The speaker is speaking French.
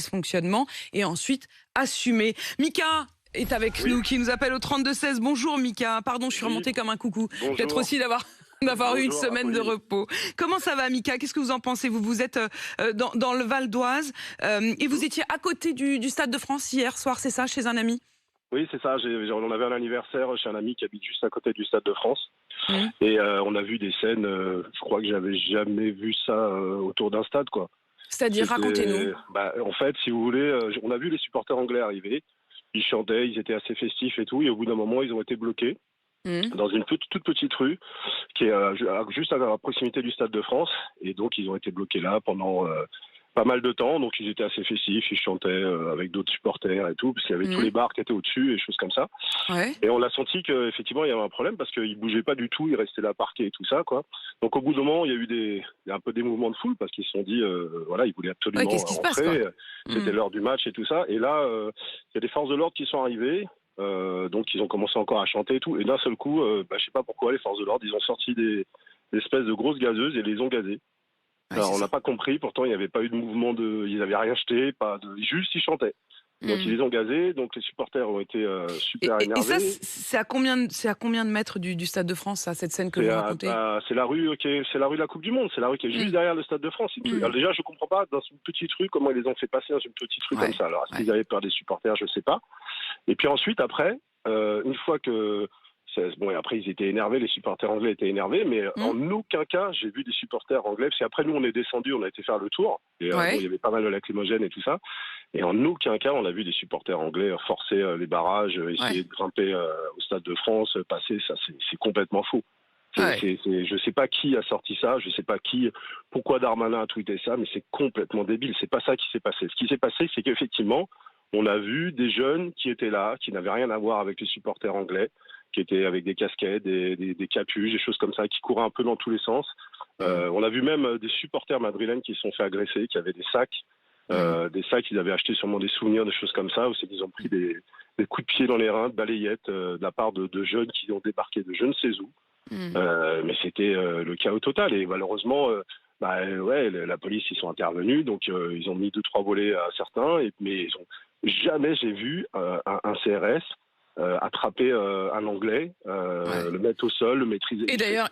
dysfonctionnements et ensuite assumer. Mika est avec nous, qui nous appelle au 32-16. Bonjour Mika, pardon, je suis remontée comme un coucou. Bonjour. Peut-être aussi d'avoir eu une semaine de Apolline. repos. Comment ça va Mika? Qu'est-ce que vous en pensez? Vous êtes dans le Val d'Oise et vous étiez à côté du Stade de France hier soir, c'est ça, chez un ami? Oui, c'est ça. On avait un anniversaire chez un ami qui habite juste à côté du Stade de France. Mmh. Et on a vu des scènes, je crois que j'avais jamais vu ça autour d'un stade, quoi. C'est-à-dire, racontez-nous. En fait, si vous voulez, on a vu les supporters anglais arriver. Ils chantaient, ils étaient assez festifs et tout. Et au bout d'un moment, ils ont été bloqués dans une toute petite rue qui est juste à proximité du Stade de France. Et donc, ils ont été bloqués là pendant pas mal de temps. Donc, ils étaient assez festifs, ils chantaient avec d'autres supporters et tout, parce qu'il y avait tous les bars qui étaient au-dessus et choses comme ça. Ouais. Et on a senti qu'effectivement, il y avait un problème parce qu'ils bougeaient pas du tout, ils restaient là parqués et tout ça, quoi. Donc, au bout d'un moment, il y a eu un peu des mouvements de foule parce qu'ils se sont dit, voilà, ils voulaient absolument qu'est-ce qui se passe, rentrer. quoi. C'était l'heure du match et tout ça. Et là, il y a des forces de l'ordre qui sont arrivées. Donc ils ont commencé encore à chanter et tout, et d'un seul coup, je sais pas pourquoi les forces de l'ordre, ils ont sorti des espèces de grosses gazeuses et les ont gazés. Ouais, Alors on n'a pas compris, pourtant il n'y avait pas eu de mouvement ils n'avaient rien jeté, juste ils chantaient. Donc ils les ont gazés, donc les supporters ont été super énervés. Et ça, c'est à combien de mètres du Stade de France, ça, cette scène que vous racontez? C'est la rue, c'est la rue de la Coupe du Monde, c'est la rue qui est juste derrière le Stade de France. Alors déjà, je comprends pas dans une petite rue comment ils les ont fait passer dans une petite rue comme ça. Alors est-ce qu'ils avaient peur des supporters, je sais pas. Et puis ensuite, après, une fois que bon, et après ils étaient énervés, les supporters anglais étaient énervés, mais en aucun cas j'ai vu des supporters anglais, parce qu'après nous on est descendus, on a été faire le tour, et bon, il y avait pas mal de lacrymogènes et tout ça, et en aucun cas on a vu des supporters anglais forcer les barrages, essayer de grimper au Stade de France, passer, ça c'est complètement faux. Je sais pas qui a sorti ça, je sais pas pourquoi Darmanin a tweeté ça, mais c'est complètement débile, c'est pas ça qui s'est passé. Ce qui s'est passé, c'est qu'effectivement, on a vu des jeunes qui étaient là, qui n'avaient rien à voir avec les supporters anglais, qui étaient avec des casquettes, des capuches, des choses comme ça, qui couraient un peu dans tous les sens. On a vu même des supporters madrilènes qui se sont fait agresser, qui avaient des sacs qu'ils avaient achetés, sûrement des souvenirs, des choses comme ça, où c'est qu'ils ont pris des coups de pied dans les reins, de balayettes, de la part de jeunes qui ont débarqué de je ne sais où. Mais c'était le chaos total, et malheureusement... la police, ils sont intervenus, donc ils ont mis 2-3 volets à certains, mais jamais j'ai vu un CRS attraper un Anglais, le mettre au sol, le maîtriser. Et d'ailleurs,